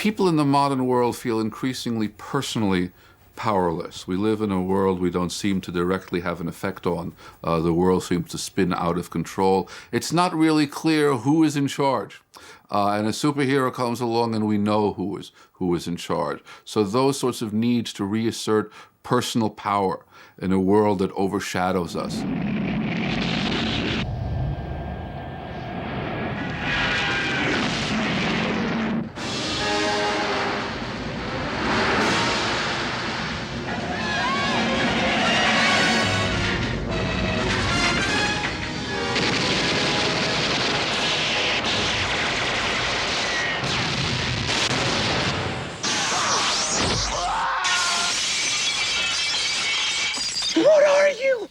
People in the modern world feel increasingly personally powerless. We live in a world we don't seem to directly have an effect on. The world seems to spin out of control. It's not really clear who is in charge. And a superhero comes along and we know who is in charge. So those sorts of needs to reassert personal power in a world that overshadows us. What are you?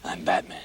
I'm Batman.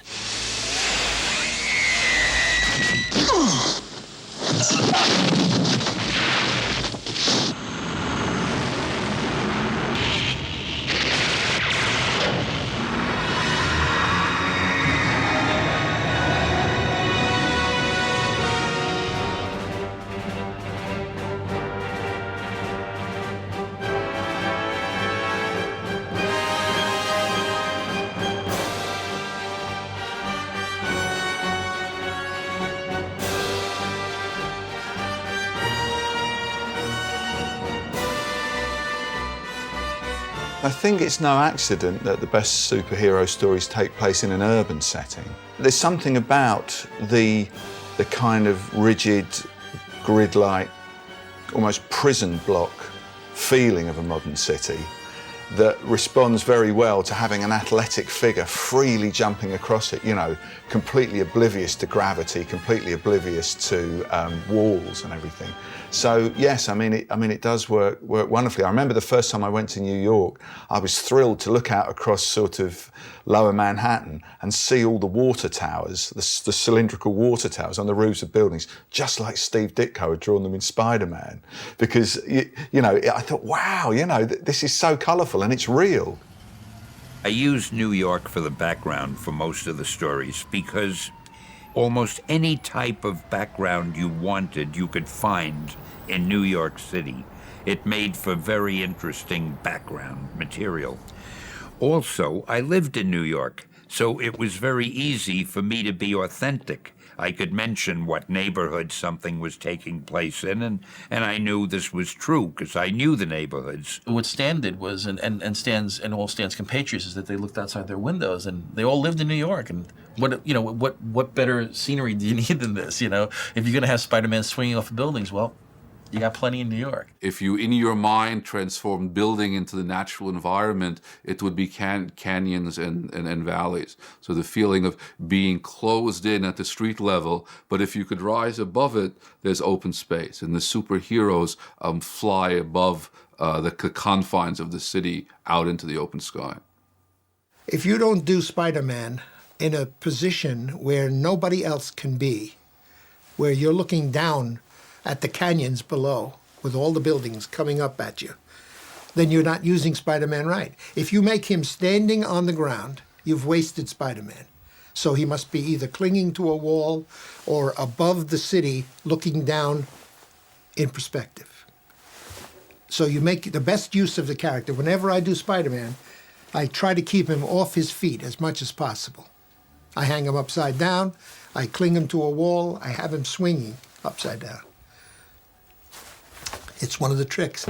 I think it's no accident that the best superhero stories take place in an urban setting. There's something about the kind of rigid, grid-like, almost prison block feeling of a modern city that responds very well to having an athletic figure freely jumping across it, you know, completely oblivious to gravity, completely oblivious to walls and everything. So yes, I mean it does work wonderfully. I remember the first time I went to New York, I was thrilled to look out across sort of lower Manhattan and see all the water towers, the cylindrical water towers on the roofs of buildings, just like Steve Ditko had drawn them in Spider-Man. Because, you know, I thought, wow, you know, this is so colourful and it's real. I used New York for the background for most of the stories because almost any type of background you wanted, you could find in New York City. It made for very interesting background material. Also, I lived in New York, so it was very easy for me to be authentic. I could mention what neighborhood something was taking place in, and I knew this was true because I knew the neighborhoods. What Stan did was, and Stan's and all Stan's compatriots, is that they looked outside their windows and they all lived in New York. And what better scenery do you need than this? You know, if you're going to have Spider-Man swinging off of buildings, well, you got plenty in New York. If you, in your mind, transformed building into the natural environment, it would be canyons and valleys. So the feeling of being closed in at the street level, but if you could rise above it, there's open space. And the superheroes fly above the confines of the city out into the open sky. If you don't do Spider-Man in a position where nobody else can be, where you're looking down at the canyons below with all the buildings coming up at you, then you're not using Spider-Man right. If you make him standing on the ground, you've wasted Spider-Man. So he must be either clinging to a wall or above the city looking down in perspective. So you make the best use of the character. Whenever I do Spider-Man, I try to keep him off his feet as much as possible. I hang him upside down, I cling him to a wall, I have him swinging upside down. It's one of the tricks.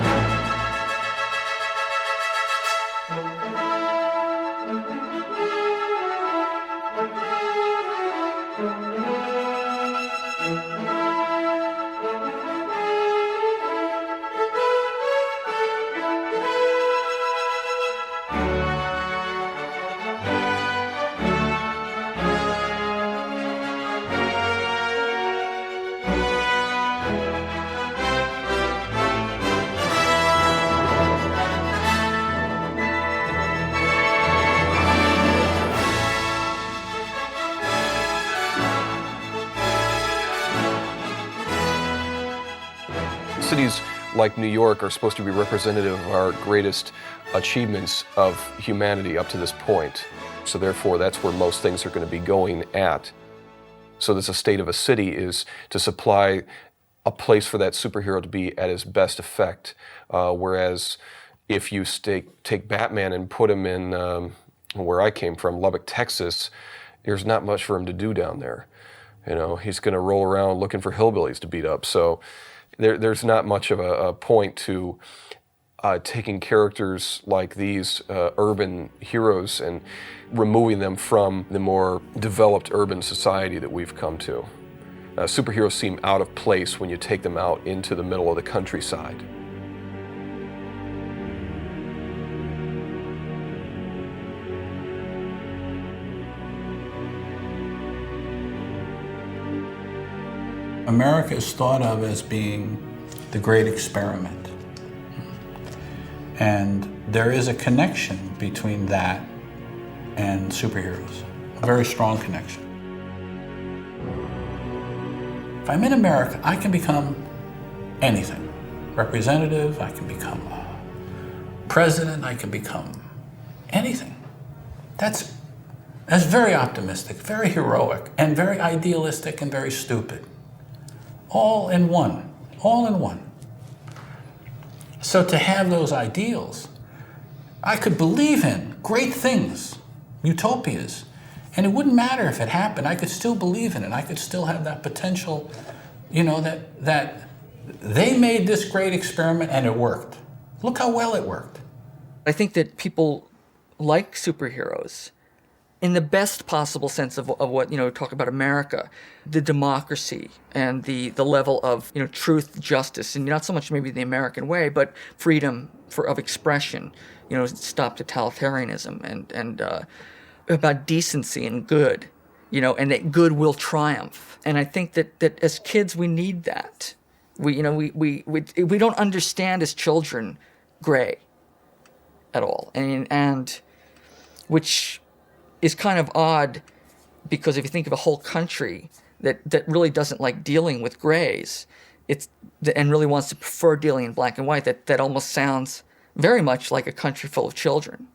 Cities like New York are supposed to be representative of our greatest achievements of humanity up to this point. So therefore, that's where most things are going to be going at. So this estate of a city is to supply a place for that superhero to be at his best effect. Whereas if you take Batman and put him in where I came from, Lubbock, Texas, there's not much for him to do down there. You know, he's going to roll around looking for hillbillies to beat up. So there's not much of a point to taking characters like these urban heroes and removing them from the more developed urban society that we've come to. Superheroes seem out of place when you take them out into the middle of the countryside. America is thought of as being the great experiment. And there is a connection between that and superheroes, a very strong connection. If I'm in America, I can become anything. Representative, I can become a president, I can become anything. That's very optimistic, very heroic, and very idealistic and very stupid. All in one, all in one. So to have those ideals, I could believe in great things, utopias, and it wouldn't matter if it happened. I could still believe in it. I could still have that potential, you know, that they made this great experiment and it worked. Look how well it worked. I think that people like superheroes in the best possible sense of what, you know, talk about America, the democracy and the level of, you know, truth, justice, and not so much maybe the American way, but freedom of expression, you know, stop totalitarianism and about decency and good, you know, and that good will triumph. And I think that as kids we need that. We don't understand as children gray at all, and which is kind of odd, because if you think of a whole country that really doesn't like dealing with grays, and really wants to prefer dealing in black and white, that almost sounds very much like a country full of children,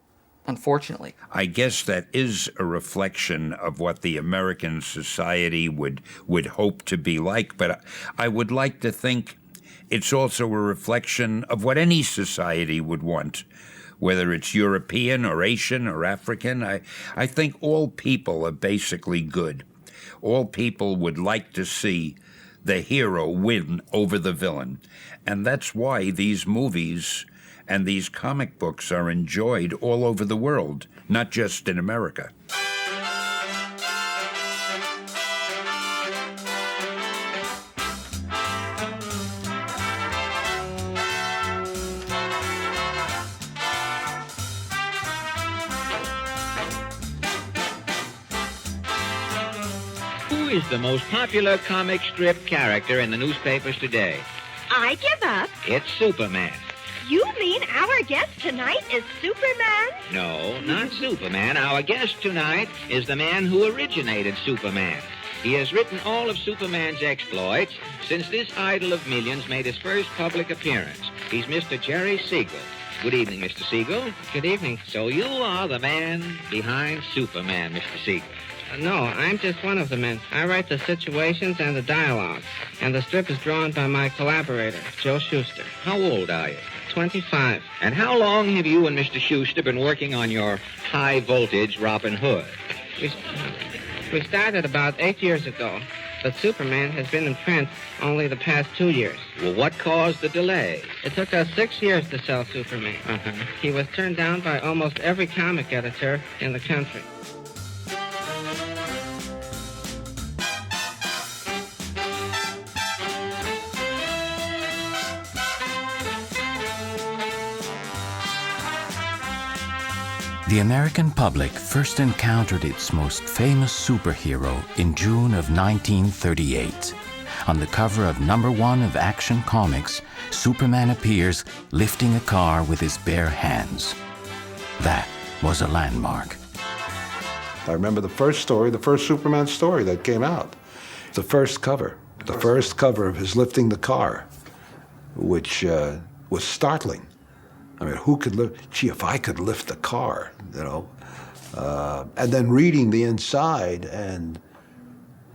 unfortunately. I guess that is a reflection of what the American society would hope to be like, but I would like to think it's also a reflection of what any society would want, whether it's European or Asian or African. I think all people are basically good. All people would like to see the hero win over the villain. And that's why these movies and these comic books are enjoyed all over the world, not just in America. Who is the most popular comic strip character in the newspapers today? I give up. It's Superman. You mean our guest tonight is Superman? No, not Superman. Our guest tonight is the man who originated Superman. He has written all of Superman's exploits since this idol of millions made his first public appearance. He's Mr. Jerry Siegel. Good evening, Mr. Siegel. Good evening. So you are the man behind Superman, Mr. Siegel. No, I'm just one of the men. I write the situations and the dialogue. And the strip is drawn by my collaborator, Joe Shuster. How old are you? 25. And how long have you and Mr. Shuster been working on your high-voltage Robin Hood? We started about 8 years ago, but Superman has been in print only the past 2 years. Well, what caused the delay? It took us 6 years to sell Superman. He was turned down by almost every comic editor in the country. The American public first encountered its most famous superhero in June of 1938. On the cover of #1 of Action Comics, Superman appears lifting a car with his bare hands. That was a landmark. I remember the first story, the first Superman story that came out. The first cover of his lifting the car, which was startling. I mean, who could lift? Gee, if I could lift the car, you know. And then reading the inside and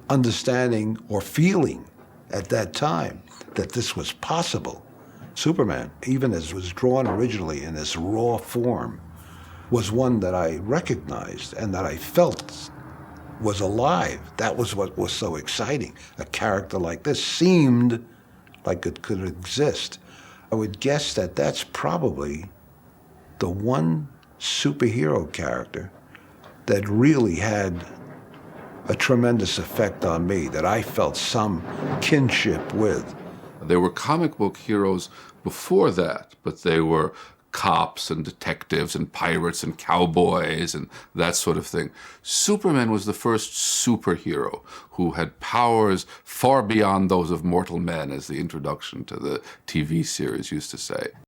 understanding or feeling at that time that this was possible. Superman, even as it was drawn originally in this raw form, was one that I recognized and that I felt was alive. That was what was so exciting. A character like this seemed like it could exist. I would guess that that's probably the one superhero character that really had a tremendous effect on me, that I felt some kinship with. There were comic book heroes before that, but they were cops and detectives and pirates and cowboys and that sort of thing. Superman was the first superhero who had powers far beyond those of mortal men, as the introduction to the TV series used to say.